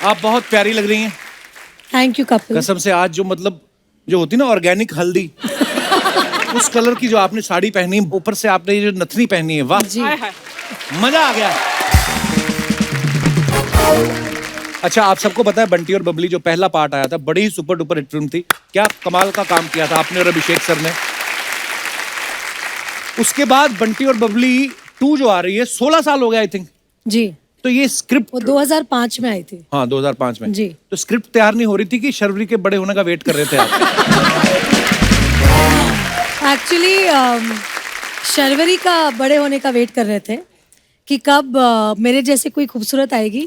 आप बहुत प्यारी लग रही हैं। Thank you Kapil. कसम से आज जो मतलब जो होती ना ऑर्गेनिक हल्दी उस कलर की जो आपने साड़ी पहनी, ऊपर से आपने ये जो नथनी पहनी है, वाह जी। मजा आ गया। अच्छा, आप सबको पता है बंटी और बबली जो पहला पार्ट आया था, बड़ी ही सुपर डुपर हिट फिल्म थी। क्या कमाल का काम किया था आपने और अभिषेक सर ने। उसके बाद बंटी और बबली 2 जो आ रही है, 16 साल हो गया आई थिंक। जी। तो ये स्क्रिप्ट वो 2005 में आई थी। हाँ 2005 में जी। तो स्क्रिप्ट तैयार नहीं हो रही थी कि शर्वरी के बड़े होने का वेट कर रहे थे आप? एक्चुअली शर्वरी का बड़े होने का वेट कर रहे थे कि कब मेरे जैसे कोई खूबसूरत आएगी।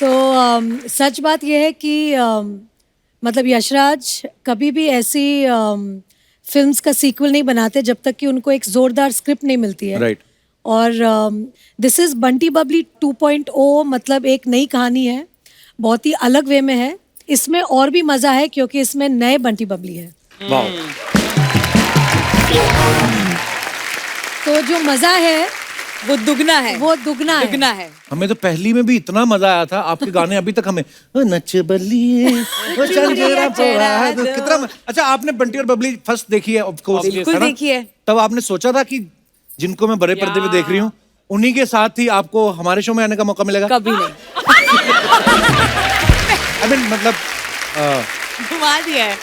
तो सच बात यह है कि मतलब यशराज कभी भी ऐसी फिल्म्स का सीक्वल नहीं बनाते जब तक कि उनको एक जोरदार स्क्रिप्ट नहीं मिलती है। राइट। और दिस इज बंटी बबली 2.0, मतलब एक नई कहानी है, बहुत ही अलग वे में है। इसमें और भी मजा है क्योंकि इसमें नए बंटी बबली है। वाह। तो जो मजा है वो दुगना है, वो दुगना है। हमें तो पहली में भी इतना मजा आया था, आपके गाने अभी तक हमें ओ नच बलिए ओ चंदेरा पोहा, कितना अच्छा। आपने बंटी और बबली फर्स्ट देखी है ऑफ कोर्स, बिल्कुल देखी है। तब आपने सोचा था कि जिनको मैं बड़े पर्दे पे देख रही हूँ उन्हीं के साथ ही आपको हमारे शो में आने का मौका मिलेगा? कभी नहीं। आई मीन मतलब घुमा दिया है।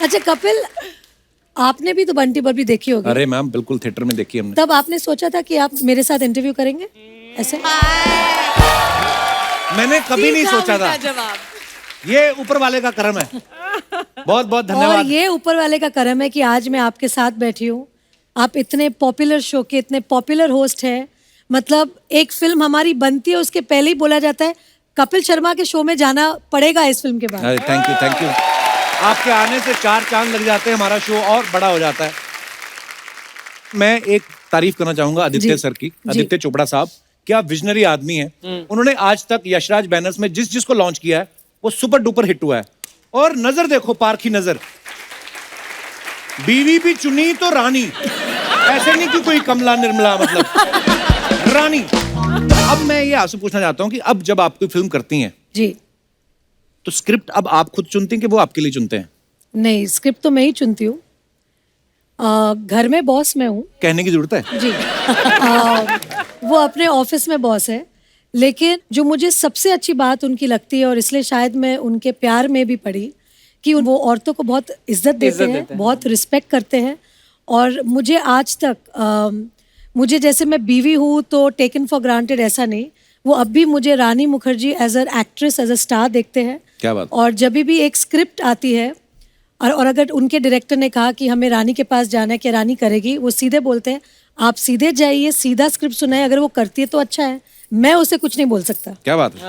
अच्छा कपिल, आपने भी तो बंटी बबली देखी होगी। अरे मैम बिल्कुल, थिएटर में देखी हमने। तब आपने सोचा था कि आप मेरे साथ इंटरव्यू करेंगे ऐसे? मैंने कभी नहीं सोचा था। जवाब ये ऊपर वाले का करम है। बहुत बहुत और धन्यवाद। ये ऊपर वाले का करम है कि आज मैं आपके साथ बैठी हूँ। आप इतने पॉपुलर शो के इतने पॉपुलर होस्ट हैं। मतलब एक फिल्म हमारी बनती है उसके पहले ही बोला जाता है कपिल शर्मा के शो में जाना पड़ेगा इस फिल्म के बाद। अरे थैंक यू थैंक यू। आपके आने से 4 चांद लग जाते हैं, हमारा शो और बड़ा हो जाता है। मैं एक तारीफ करना चाहूंगा आदित्य सर की, आदित्य चोपड़ा साहब। क्या विजनरी आदमी है। उन्होंने आज तक यशराज बैनर्स में जिस जिसको लॉन्च किया है वो सुपर डुपर हिट हुआ है। और नजर देखो, पारखी नजर, बीवी भी चुनी तो रानी, ऐसे नहीं कि कोई कमला निर्मला, मतलब रानी। अब मैं ये आपसे पूछना चाहता हूँ कि अब जब आप कोई फिल्म करती हैं जी, तो स्क्रिप्ट अब आप खुद चुनती हैं कि वो आपके लिए चुनते हैं? नहीं, स्क्रिप्ट तो मैं ही चुनती हूँ। घर में बॉस मैं हूँ। कहने की जरूरत है? जी। वो अपने ऑफिस में बॉस है, लेकिन जो मुझे सबसे अच्छी बात उनकी लगती है और इसलिए शायद मैं उनके प्यार में भी पड़ी कि वो औरतों को बहुत इज्जत देते हैं, बहुत रिस्पेक्ट करते हैं। और मुझे आज तक मुझे जैसे मैं बीवी हूँ तो टेकन फॉर ग्रांटेड ऐसा नहीं, वो अब भी मुझे Rani Mukherji as a actress, as a star देखते हैं। क्या बात। और जब भी एक स्क्रिप्ट आती है और अगर उनके डायरेक्टर ने कहा कि हमें रानी के पास जाना है कि रानी करेगी, वो सीधे बोलते हैं आप सीधे जाइए, सीधा स्क्रिप्ट सुनाए, अगर वो करती है तो अच्छा है, मैं उसे कुछ नहीं बोल सकता। क्या बात है।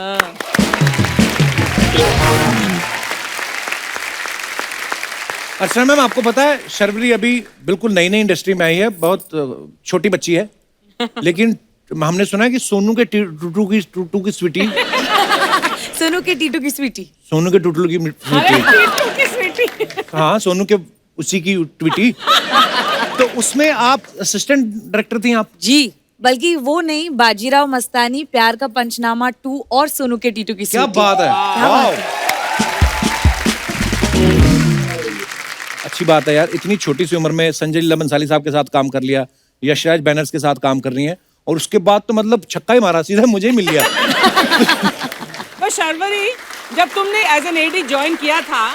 अच्छा मैम, आपको पता है शर्वरी अभी बिल्कुल नई नई इंडस्ट्री में आई है, बहुत छोटी बच्ची है, लेकिन हमने सुना है कि सोनू के टूटू की स्वीटी सोनू के टीटू की स्वीटी। सोनू के टूटू की स्वीटी, हाँ सोनू के उसी की ट्वीटी। तो उसमें आप असिस्टेंट डायरेक्टर थी आप? जी, बल्कि वो नहीं, बाजीराव मस्तानी, प्यार का पंचनामा 2 और सोनू के टीटू की स्वीटी। क्या बात है, वाह। अच्छी बात है यार, इतनी छोटी सी उम्र में संजय लीला बंसाली साहब के साथ काम कर लिया, यशराज बैनर्स के साथ काम कर रही हैं, और उसके बाद तो मतलब छक्का ही मारा, सीधा मुझे ही मिल गया। पर शर्वरी, जब तुमने एज एन एडी ज्वाइन किया था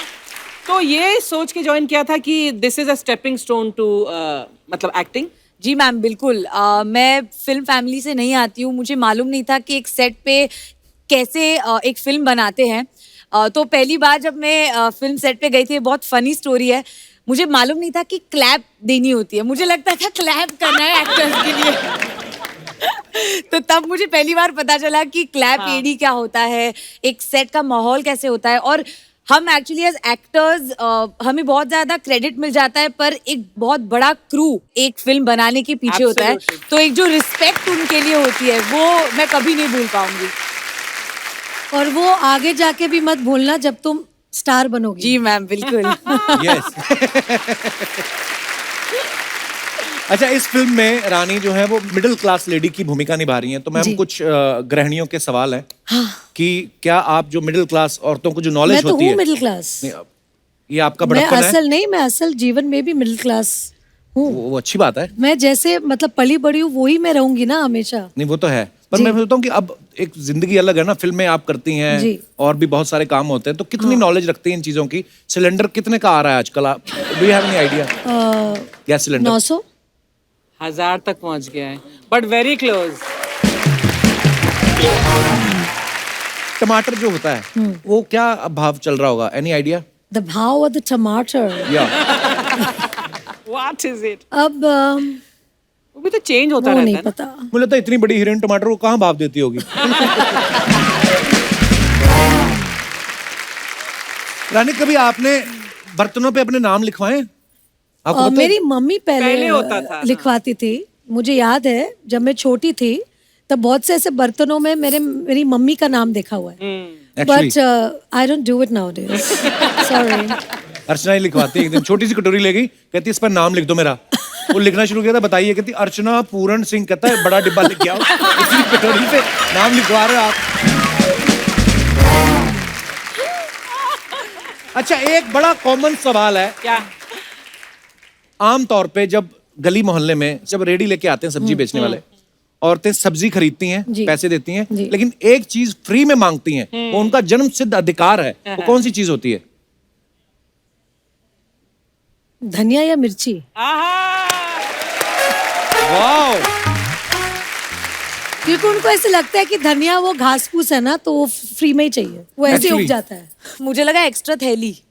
तो ये सोच के ज्वाइन किया था कि this is a stepping stone to मतलब एक्टिंग? जी मैम, बिल्कुल। मैं फिल्म फैमिली से नहीं आती हूँ, मुझे मालूम नहीं था कि एक सेट पे कैसे एक फिल्म बनाते हैं। तो पहली बार जब मैं फिल्म सेट पे गई थी, बहुत फनी स्टोरी है, मुझे मालूम नहीं था कि क्लैप देनी होती है, मुझे लगता था क्लैप करना है एक्टर्स के लिए। तो तब मुझे पहली बार पता चला कि क्लैप एडी क्या होता है, एक सेट का माहौल कैसे होता है। और हम एक्चुअली एज एक्टर्स हमें बहुत ज्यादा क्रेडिट मिल जाता है, पर एक बहुत बड़ा क्रू एक फिल्म बनाने के पीछे होता है, तो एक जो रिस्पेक्ट उनके लिए होती है वो मैं कभी नहीं भूल पाऊंगी। और वो आगे जाके भी मत भूलना जब तुम स्टार बनोगी। जी मैम, बिल्कुल। यस। अच्छा, इस फिल्म में रानी जो है वो मिडिल क्लास लेडी की भूमिका निभा रही हैं, तो मैम जी। कुछ गृहिणियों के सवाल हैं हाँ, कि क्या आप जो मिडिल क्लास औरतों को जो मैं नॉलेज तो होती हूँ है, मिडिल क्लास। नहीं, ये आपका मैं बड़प्पन है, असल नहीं, मैं असल जीवन में भी मिडिल क्लास हूँ। वो अच्छी बात है। मैं जैसे मतलब पली बड़ी हूँ वही मैं रहूंगी ना हमेशा। नहीं, वो तो है, पर जी। मैं सोचता हूँ कि अब एक जिंदगी अलग है ना, फिल्में आप करती हैं जी। और भी बहुत सारे काम होते हैं, तो कितनी नॉलेज रखती हैं इन चीजों की? सिलेंडर कितने का आ रहा है आजकल? आप do you have any idea? Gas cylinder 900। 1000 तक पहुंच गया है, बट वेरी क्लोज। टमाटर जो होता है वो क्या भाव चल रहा होगा? Any idea? द भाव ऑफ द टमाटर। या व्हाट इज इट? अब वो भी तो चेंज होता वो रहता नहीं है ना। पता। मुझे लगता है इतनी बड़ी हीरोइन टमाटर को कहाँ भाव देती होगी? रानी, कभी आपने बर्तनों पे अपने नाम लिखवाए? आपको पता है? मेरी मम्मी पहले पहले होता था, हाँ। लिखवाती थी। मुझे याद है जब मैं छोटी थी तब बहुत से ऐसे बर्तनों में मेरी मम्मी का नाम देखा हुआ है। Actually, but I don't do it nowadays. Sorry. Archana ही लिखवाती है। एक दिन छोटी सी कटोरी ले गई, कहती इस पर नाम लिख दो मेरा। वो लिखना शुरू किया था, बताइए, कहती अर्चना पूरन सिंह। कहता है बड़ा डिब्बा लिख के आओ, इसी कटोरी पे नाम लिखवा रहे हो आप। अच्छा, एक बड़ा कॉमन सवाल है। क्या? आम तौर पे जब गली मोहल्ले में जब रेडी लेके आते हैं सब्जी बेचने वाले, औरतें सब्जी खरीदती हैं, जी। पैसे देती हैं, जी। लेकिन एक चीज फ्री में मांगती हैं, वो उनका जन्म सिद्ध अधिकार है। वो कौन सी चीज होती है? धनिया या मिर्ची? आहा! वाओ! क्योंकि उनको ऐसे लगता है कि धनिया वो घास फूस है ना, तो वो फ्री में ही चाहिए, वो ऐसे ही उग Actually- जाता है। मुझे लगा एक्स्ट्रा थैली।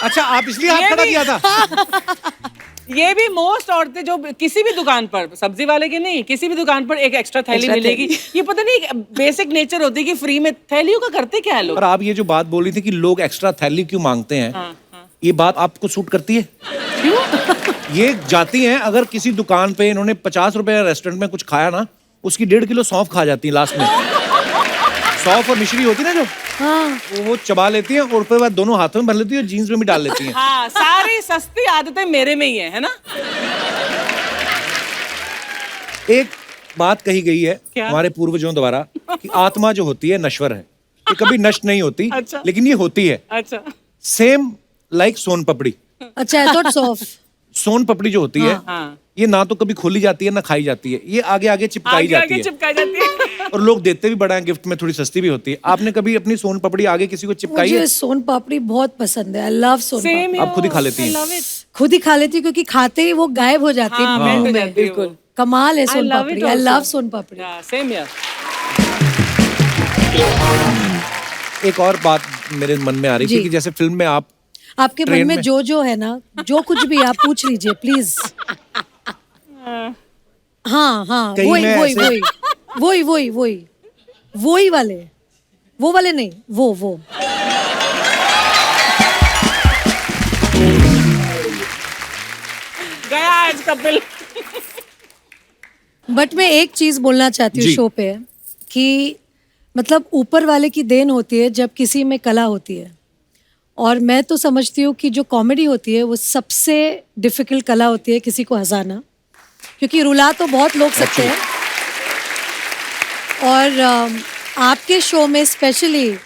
अच्छा, आप इसलिए हाथ ये खड़ा भी- किया था? ये भी मोस्ट औरतें जो किसी भी दुकान पर, सब्जी वाले की नहीं, किसी भी दुकान पर एक एक्स्ट्रा थैली Extra मिलेगी। ये पता नहीं बेसिक नेचर होती है कि फ्री में थैलियों का करते क्या है लोग। और आप ये जो बात बोल रही थी कि लोग एक्स्ट्रा थैली क्यों मांगते हैं, हाँ, हाँ। ये बात आपको सूट करती है? क्यों? ये जाती हैं, अगर किसी दुकान पे इन्होंने 50 रुपए रेस्टोरेंट में कुछ खाया ना, उसकी 1.5 किलो सौंफ खा जाती है लास्ट में। सौंफ और मिश्री होती है ना जो, हाँ, वो चबा लेती हैं और फिर बाद दोनों हाथों में भर लेती है और जीन्स में भी डाल लेती हैं। हाँ, सारी सस्ती आदतें मेरे में ही है ना? एक बात कही गई है क्या? हमारे पूर्वजों द्वारा कि आत्मा जो होती है नश्वर है, ये कभी नष्ट नहीं होती। अच्छा। लेकिन ये होती है। अच्छा। सेम लाइक सोन पपड़ी। अच्छा, आई थॉट सॉफ्ट। सोन पपड़ी जो होती है, हाँ। ये ना तो कभी खोली जाती है ना खाई जाती है, ये आगे आगे चिपकाई आगे जाती आगे है। चिपकाई जाती है। और लोग देते भी बड़ा है गिफ्ट में, थोड़ी सस्ती भी होती है। आपने कभी अपनी सोन पपड़ी आगे किसी को चिपकाई है? मुझे सोन पापड़ी बहुत पसंद है। आई लव सोन सेम पापड़ी। आप खुद ही खा लेती हैं? खुद ही खा लेती हूँ क्योंकि खाते ही वो गायब हो जाती है हाँ, मुंह मेल्ट हो में। जाती है वो। बिल्कुल कमाल है soan love it papdi. I also. Love soan papdi. Same यार। एक और बात मेरे मन में आ रही थी जी। कि जैसे फिल्म में आप आपके मन ट्रेन में में- जो है ना, जो कुछ भी आप पूछ लीजिए प्लीज। हाँ हाँ, कहीं वही मैं वही ऐसे- वही वही वही वही वही वाले, वो वाले नहीं, वो गया आज कपिल। बट मैं एक चीज बोलना चाहती हूँ जी। शो पे कि मतलब ऊपर वाले की देन होती है जब किसी में कला होती है। और मैं तो समझती हूँ कि जो कॉमेडी होती है वो सबसे डिफिकल्ट कला होती है किसी को हंसाना, क्योंकि रुला तो बहुत लोग सकते हैं। और आपके शो में स्पेशली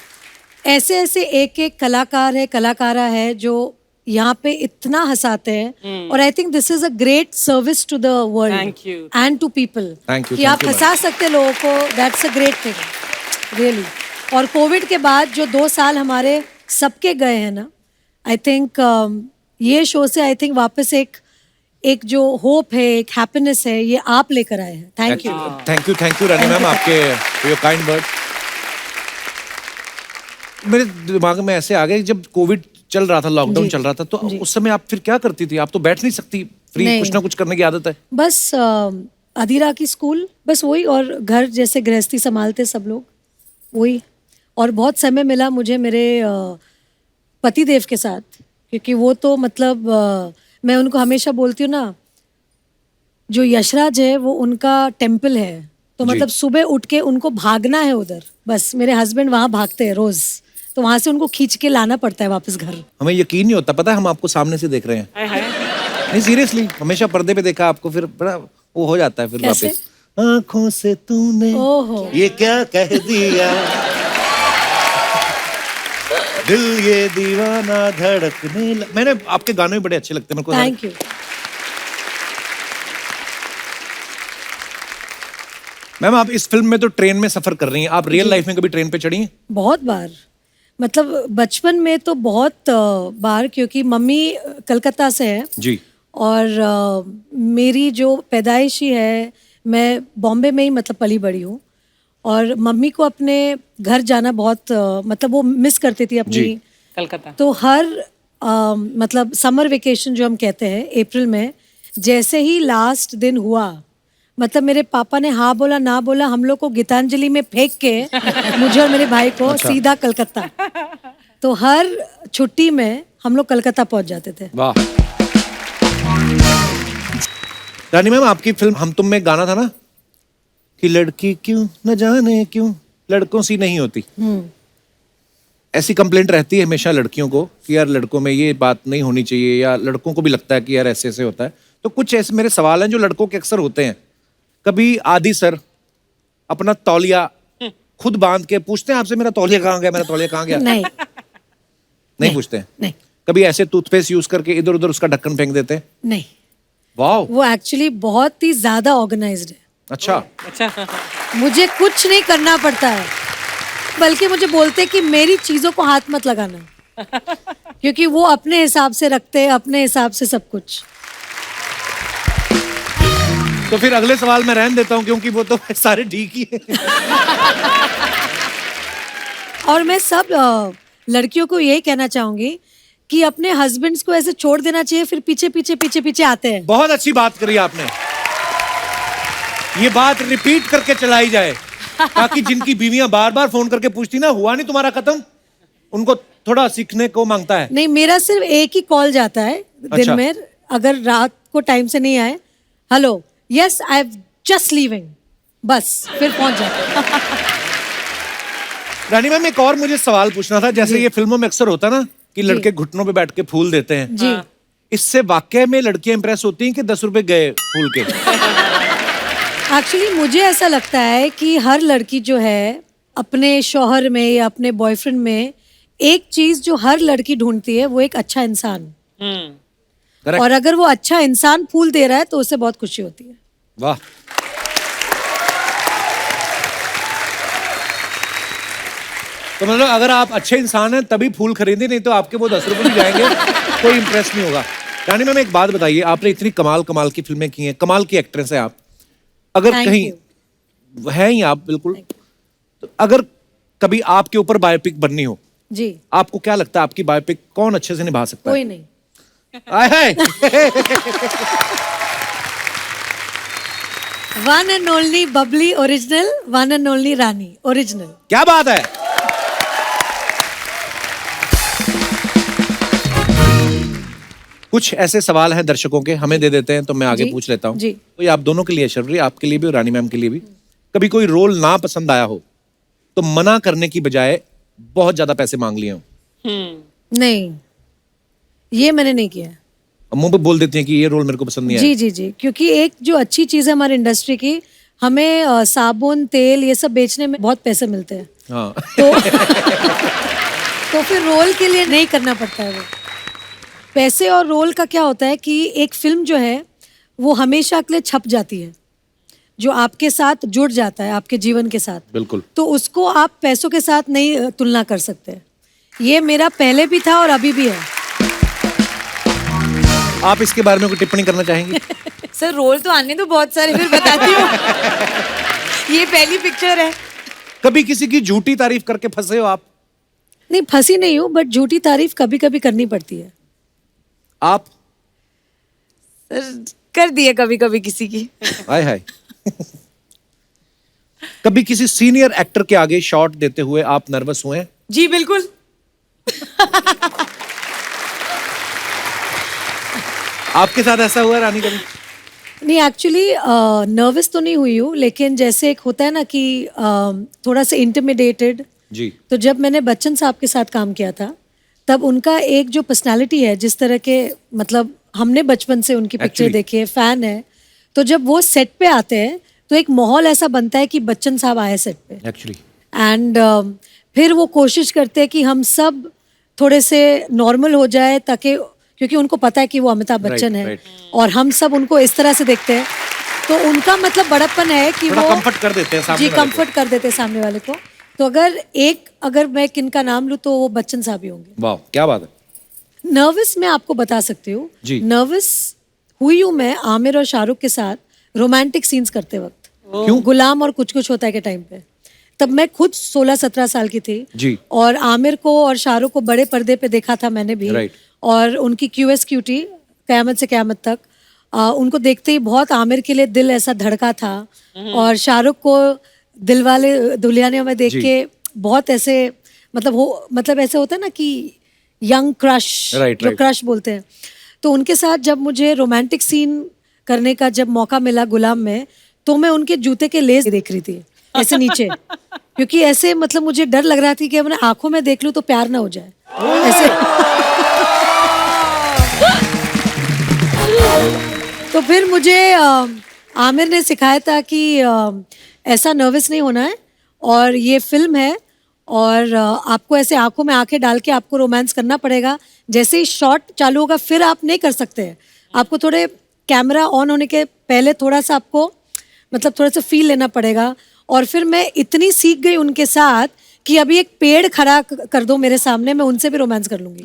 ऐसे ऐसे एक एक कलाकार है, कलाकारा है जो यहाँ पे इतना हंसाते हैं। और I think this is a great service to the world Thank you. And to people Thank you, कि thank आप you, हंसा सकते हैं लोगों को। That's a great thing really. और कोविड के बाद जो 2 साल हमारे सबके गए हैं ना, आई थिंक ये शो से आई थिंक वापस एक जो होप है, एक हैप्पीनेस है, ये आप लेकर आए हैं। Thank you. Thank you Rani ma'am, आपके योर काइंड वर्ड। मेरे दिमाग में ऐसे आ गए, जब कोविड चल रहा था, लॉकडाउन जी। चल रहा था, तो उस समय आप फिर क्या करती थी? आप तो बैठ नहीं सकती, फ्री नहीं। कुछ ना कुछ करने की आदत है। बस अधीरा की स्कूल, बस वही, और घर जैसे गृहस्थी संभालते सब लोग, वही। और बहुत समय मिला मुझे मेरे पति देव के साथ, क्योंकि वो तो मतलब मैं उनको हमेशा बोलती हूँ ना, जो यशराज है वो उनका टेम्पल है। तो जी। मतलब सुबह उठ के उनको भागना है उधर, बस मेरे हस्बैंड वहाँ भागते हैं रोज, तो वहां से उनको खींच के लाना पड़ता है वापस घर। हमें यकीन नहीं होता, पता है हम आपको सामने से देख रहे हैं। हाय हाय। नहीं सीरियसली, हमेशा पर्दे पे देखा आपको, फिर बड़ा वो हो जाता है फिर कैसे? वापस। आँखों से तूने ओहो। ये क्या कह दिया, दिल ये दीवाना धड़कने मैंने आपके गाने भी बड़े अच्छे लगते हैं मेरे को। Thank you. मैम आप इस फिल्म में तो ट्रेन में सफर कर रही हैं, आप रियल लाइफ में कभी ट्रेन पे चढ़ी हैं? बहुत बार, मतलब बचपन में तो बहुत बार, क्योंकि मम्मी कलकत्ता से है जी। और मेरी जो पैदाइश ही है, मैं बॉम्बे में ही मतलब पली बड़ी हूँ, और मम्मी को अपने घर जाना बहुत मतलब वो मिस करती थी अपनी। जी। कलकत्ता। तो हर मतलब समर वेकेशन जो हम कहते हैं अप्रैल में, जैसे ही लास्ट दिन हुआ, मतलब मेरे पापा ने हाँ बोला ना बोला, हम लोग को गीतांजलि में फेंक के मुझे और मेरे भाई को सीधा कलकत्ता। तो हर छुट्टी में हम लोग कलकत्ता पहुंच जाते थे। वाह। रानी मैम आपकी फिल्म हम तुम में गाना था ना कि लड़की क्यों न जाने क्यों लड़कों सी नहीं होती, ऐसी कंप्लेंट रहती है हमेशा लड़कियों को कि यार लड़कों में ये बात नहीं होनी चाहिए, या लड़कों को भी लगता है कि यार ऐसे ऐसे होता है। तो कुछ ऐसे मेरे सवाल हैं जो लड़कों के अक्सर होते हैं। कभी आदि सर अपना तौलिया खुद बांध के पूछते हैं आपसे मेरा तौलिया कहाँ गया, मेरा तौलिया कहाँ गया? नहीं नहीं पूछते हैं? नहीं कभी ऐसे टूथपेस्ट यूज करके इधर उधर उसका ढक्कन फेंक देते हैं? नहीं, वाह। वो एक्चुअली बहुत ही ज्यादा ऑर्गेनाइज्ड है। अच्छा। अच्छा। मुझे कुछ नहीं करना पड़ता है, बल्कि मुझे बोलते हैं कि मेरी चीजों को हाथ मत लगाना, क्योंकि वो अपने हिसाब से रखते हैं, अपने हिसाब से सब कुछ। तो फिर अगले सवाल मैं रहने देता हूँ क्योंकि वो तो सारे ठीक ही हैं। और मैं सब लड़कियों को यही कहना चाहूंगी कि अपने हस्बैंड्स को ऐसे छोड़ देना चाहिए, फिर पीछे पीछे पीछे पीछे आते हैं। बहुत अच्छी बात करी आपने, ये बात रिपीट करके चलाई जाए ताकि जिनकी बीवियां बार बार फोन करके पूछती ना हुआ नहीं तुम्हारा खत्म, उनको थोड़ा सीखने को मांगता है। नहीं, मेरा सिर्फ एक ही कॉल जाता है अच्छा। दिन में, अगर रात को टाइम से नहीं आए, hello yes I am just leaving, बस फिर पहुंच जाता है। रानी मैम एक और मुझे सवाल पूछना था, जैसे ये फिल्मों में अक्सर होता ना कि लड़के घुटनों पे बैठ के फूल देते हैं, जी। इससे वाकई में लड़कियां इंप्रेस होती हैं कि 10 रुपए गए फूल के? एक्चुअली मुझे ऐसा लगता है कि हर लड़की जो है अपने शौहर में या अपने बॉयफ्रेंड में एक चीज जो हर लड़की ढूंढती है, वो एक अच्छा इंसान। Correct. और अगर वो अच्छा इंसान फूल दे रहा है तो उससे बहुत खुशी होती है। वाह। तो मतलब अगर आप अच्छे इंसान हैं तभी फूल खरीदे, नहीं तो आपके वो 10 रुपए भी जाएंगे, कोई इंप्रेस नहीं होगा। रानी मैम एक बात बताइए, आपने इतनी कमाल कमाल की फिल्में की हैं, कमाल की एक्ट्रेस हैं आप, अगर Thank कहीं हैं ही आप बिल्कुल, तो अगर कभी आपके ऊपर बायोपिक बननी हो, जी। आपको क्या लगता है आपकी बायोपिक कौन अच्छे से निभा सकता कोई है? नहीं। आए हाय। One and only Babli original, one and only Rani original. क्या बात है। कुछ ऐसे सवाल हैं दर्शकों के, हमें दे देते हैं तो मैं आगे जी, पूछ लेता हूँ। जी। तो ये आप दोनों के लिए शर्वरी, आपके लिए भी और रानी मैम के लिए भी, कभी कोई रोल ना पसंद आया हो तो मना करने की बजाय बहुत ज्यादा पैसे मांग लिए हो? नहीं, ये मैंने नहीं किया। अब मुंह पे बोल देती हैं कि ये रोल मेरे को पसंद नहीं आया। जी जी जी, क्योंकि एक जो अच्छी चीज है हमारी इंडस्ट्री की, हमें साबुन तेल ये सब बेचने में बहुत पैसे मिलते हैं। हाँ। तो फिर रोल के लिए नहीं करना पड़ता है वो। पैसे और रोल का क्या होता है कि एक फिल्म जो है वो हमेशा के लिए छप जाती है, जो आपके साथ जुड़ जाता है, आपके जीवन के साथ। बिल्कुल। तो उसको आप पैसों के साथ नहीं तुलना कर सकते। ये मेरा पहले भी था और अभी भी है। आप इसके बारे में कोई टिप्पणी करना चाहेंगी? सर रोल तो आने दो बहुत सारे, फिर बताती हूँ। ये पहली पिक्चर है। कभी किसी की झूठी तारीफ करके फंसे हो आप? नहीं, फंसी नहीं हूँ, बट झूठी तारीफ कभी कभी करनी पड़ती है। आप? सर कर दिए कभी कभी किसी की। हाय हाय। कभी किसी सीनियर एक्टर के आगे शॉट देते हुए आप नर्वस हुए हैं? जी बिल्कुल। आपके साथ ऐसा हुआ है रानी कभी? नहीं, एक्चुअली नर्वस तो नहीं हुई हूँ, लेकिन जैसे एक होता है ना कि थोड़ा सा इंटिमिडेटेड। जी। तो जब मैंने बच्चन साहब के साथ काम किया था, तब उनका एक जो पर्सनालिटी है, जिस तरह के मतलब हमने बचपन से उनकी पिक्चर Actually. देखी है, फैन है। तो जब वो सेट पे आते हैं तो एक माहौल ऐसा बनता है कि बच्चन साहब आए सेट पे, एक्चुअली एंड फिर वो कोशिश करते हैं कि हम सब थोड़े से नॉर्मल हो जाए, ताकि क्योंकि उनको पता है कि वो अमिताभ बच्चन है right. और हम सब उनको इस तरह से देखते हैं, तो उनका मतलब बड़प्पन है कि थोड़ा वो कंफर्ट कर देते हैं सामने जी वाले को। कंफर्ट कर देते हैं सामने वाले को। तो अगर मैं किनका नाम लूँ तो वो बच्चन साहब ही होंगे। वाह क्या बात है। नर्वस मैं आपको बता सकती हूँ, जी। नर्वस हुई हूँ मैं आमिर और शाहरुख के साथ रोमांटिक सीन्स करते वक्त। क्यों? गुलाम और कुछ कुछ होता है के टाइम पे, तब मैं खुद 16-17 साल की थी जी। और आमिर को और शाहरुख को बड़े पर्दे पे देखा था मैंने भी। Right. और उनकी QS/QT कयामत से कयामत तक उनको देखते ही बहुत आमिर के लिए दिल ऐसा धड़का था, और शाहरुख को दिलवाले दुल्हनिया में देख जी। के बहुत ऐसे मतलब ऐसे होता है ना कि यंग क्रश, Right, जो right. क्रश बोलते हैं। तो उनके साथ जब मुझे रोमांटिक सीन करने का जब मौका मिला गुलाम में, तो मैं उनके जूते के लेस देख रही थी ऐसे नीचे, क्योंकि ऐसे मतलब मुझे डर लग रहा थी कि अपने आंखों में देख लूं तो प्यार ना हो जाए ऐसे। तो फिर मुझे आमिर ने सिखाया था कि ऐसा नर्वस नहीं होना है, और ये फिल्म है और आपको ऐसे आंखों में आंखें डाल के आपको रोमांस करना पड़ेगा। जैसे ही शॉट चालू होगा फिर आप नहीं कर सकते हैं, आपको थोड़े कैमरा ऑन होने के पहले थोड़ा सा आपको मतलब थोड़ा सा फील लेना पड़ेगा। और फिर मैं इतनी सीख गई उनके साथ कि अभी एक पेड़ खड़ा कर दो मेरे सामने, मैं उनसे भी रोमांस कर लूंगी।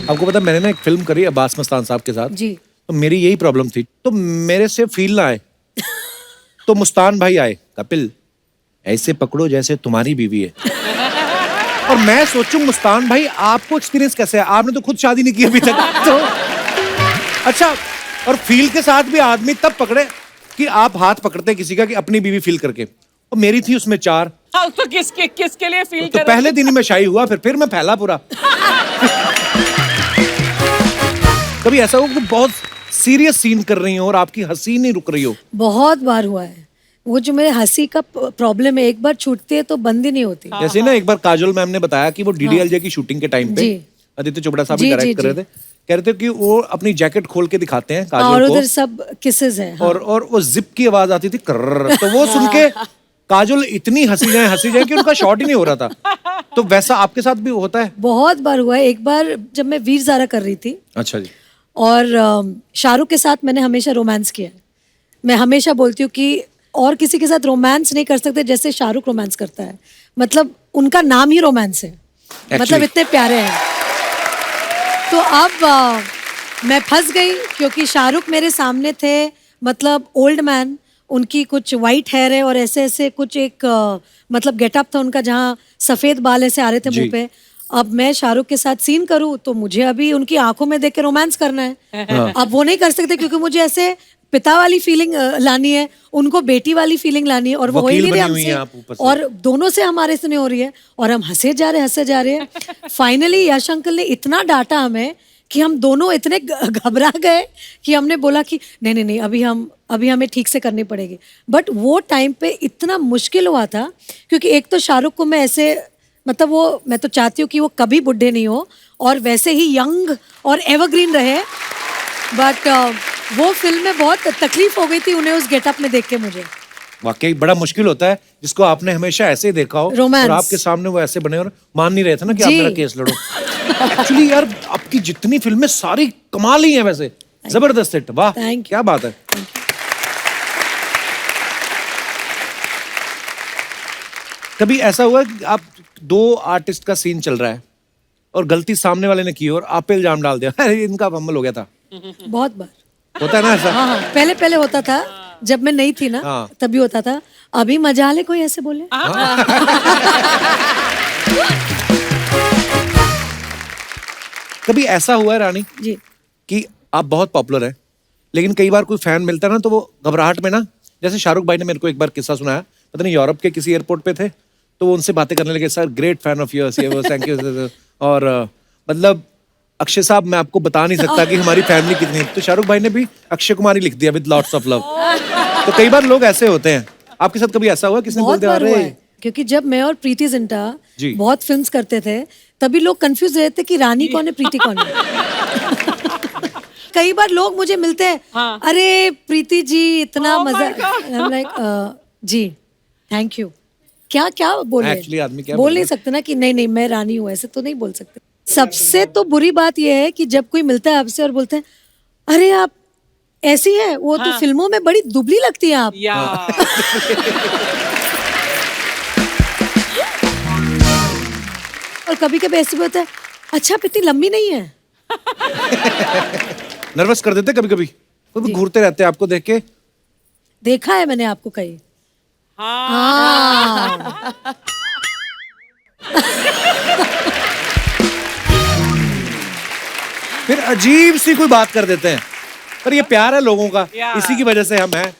आपको पता मैंने ना एक फिल्म करी अब्बास मस्तान साहब के साथ जी। तो मेरी यही प्रॉब्लम थी, तो मेरे से फील ना आए तो मुस्तान भाई आए, कपिल ऐसे पकड़ो जैसे तुम्हारी बीवी है। और मैं सोचूं मुस्तान भाई आपको एक्सपीरियंस कैसे है, आपने तो खुद शादी नहीं की अभी तक। तो अच्छा, और फील के साथ भी आदमी तब पकड़े कि आप हाथ पकड़ते किसी का कि अपनी बीवी फील करके, और मेरी थी उसमें 4। हाँ, तो किसके लिए फील तो कर पहले दिन ही मैं शाही हुआ, फिर मैं फैला पूरा। कभी ऐसा हो कि बहुत सीरियस सीन कर रही हो और आपकी हंसी नहीं रुक रही हो? बहुत बार हुआ है। वो जो मेरे हंसी का प्रॉब्लम है, एक बार छूटती है तो बंद ही नहीं होती। जैसे ना एक बार काजोल मैम ने बताया कि वो DDLJ की शूटिंग के टाइम पे जी। आदित्य चोपड़ा साहब जी, भी डायरेक्ट जी, कर रहे थे, कह रहे थे कि वो अपनी जैकेट खोल के दिखाते हैं और काजोल उधर को, सब किसेस है। हाँ। और वो जिप की आवाज आती थी कर्र, तो वो सुन के काजोल इतनी हंसी जाए कि उनका शॉट ही नहीं हो रहा था। तो वैसा आपके साथ भी होता है? बहुत बार हुआ है। एक बार जब मैं वीर ज़ारा कर रही थी अच्छा जी। और शाहरुख के साथ मैंने हमेशा रोमांस किया है। मैं हमेशा बोलती हूँ कि और किसी के साथ रोमांस नहीं कर सकते जैसे शाहरुख रोमांस करता है। मतलब उनका नाम ही रोमांस है, मतलब इतने प्यारे हैं। तो अब मैं फंस गई क्योंकि शाहरुख मेरे सामने थे, मतलब ओल्ड मैन, उनकी कुछ वाइट हेयर है और ऐसे ऐसे कुछ एक मतलब गेटअप था उनका जहाँ सफेद बाल ऐसे आ रहे थे जी। मुंह पे। अब मैं शाहरुख के साथ सीन करूँ तो मुझे अभी उनकी आंखों में देख के रोमांस करना है। अब वो नहीं कर सकते क्योंकि मुझे ऐसे पिता वाली फीलिंग लानी है, उनको बेटी वाली फीलिंग लानी है, और वो हो ही वकील नहीं रही बनी हुई हैं आप हमसे, ऊपर से। और दोनों से हमारे से नहीं हो रही है, और हम हंसे जा रहे हैं। फाइनली यश अंकल ने इतना डांटा हमें कि हम दोनों इतने घबरा गए कि हमने बोला कि नहीं अभी हमें ठीक से करनी पड़ेगी। बट वो टाइम पे इतना मुश्किल हुआ था क्योंकि एक तो शाहरुख को मैं ऐसे मतलब वो मैं तो चाहती हूँ कि वो कभी बुढ़े नहीं हो और वैसे ही यंग और एवरग्रीन रहे, बट वो फिल्म में बहुत तकलीफ हो गई थी उन्हें उस गेटअप में देख के मुझे। वाकई बड़ा मुश्किल होता है जिसको आपने हमेशा ऐसे ही देखा हो Romance। और आपके सामने वो ऐसे बने और मान नहीं रहे थे ना कि आप जी। मेरा केस लड़ो। एक्चुअली यार आपकी जितनी फिल्में सारी कमाल ही हैं वैसे, जबरदस्त हिट। वाह Thank you। क्या बात है। कभी ऐसा हुआ कि आप दो आर्टिस्ट का सीन चल रहा है और गलती सामने वाले ने की और आप पे इल्जाम डाल दिया, अरे इनका फंबल हो गया था? बहुत बार होता है ना ऐसा? हाँ, पहले होता था जब मैं नहीं थी ना, हाँ। तभी होता था। अभी मजा ले कोई ऐसे बोले। कभी ऐसा हुआ है रानी जी। कि आप बहुत पॉपुलर हैं लेकिन कई बार कोई फैन मिलता है ना तो वो घबराहट में ना, जैसे शाहरुख भाई ने मेरे को एक बार किस्सा सुनाया, पता नहीं यूरोप के किसी एयरपोर्ट पे थे तो वो उनसे बातें करने लगे, sir great fan of yours, ये वो थैंक यू। और मतलब अक्षय साहब मैं आपको बता नहीं सकता कि हमारी फैमिली कितनी है, तो शाहरुख भाई ने भी अक्षय कुमार ही लिख दिया विद लॉट्स ऑफ लव। तो कई बार लोग ऐसे होते हैं, आपके साथ कभी ऐसा हुआ किसने बोल बहुत दिया बार हुआ अरे? है क्योंकि जब मैं और प्रीति जिंटा जी। बहुत फिल्म्स करते थे तभी लोग कंफ्यूज रहते कि रानी कौन है, प्रीति कौन है। कई बार लोग मुझे मिलते हैं, हाँ। अरे प्रीति जी इतना Oh my मजा, God. I'm like, जी थैंक यू। क्या क्या बोले, Actually आदमी क्या बोल बोले? नहीं सकते ना कि नहीं नहीं मैं रानी हूँ, ऐसे तो नहीं बोल सकते। सबसे तो बुरी बात यह है कि जब कोई मिलता है आपसे और बोलते हैं अरे आप ऐसी है, वो तो फिल्मों में बड़ी दुबली लगती है आप। या और कभी कभी ऐसे भी होता है, अच्छा आप इतनी लंबी नहीं है। नर्वस कर देते कभी कभी, कभी घूरते रहते हैं आपको देख के। देखा है मैंने आपको कहीं। हाँ हाँ फिर अजीब सी कोई बात कर देते हैं, पर ये प्यार है लोगों का, Yeah. इसी की वजह से हम हैं।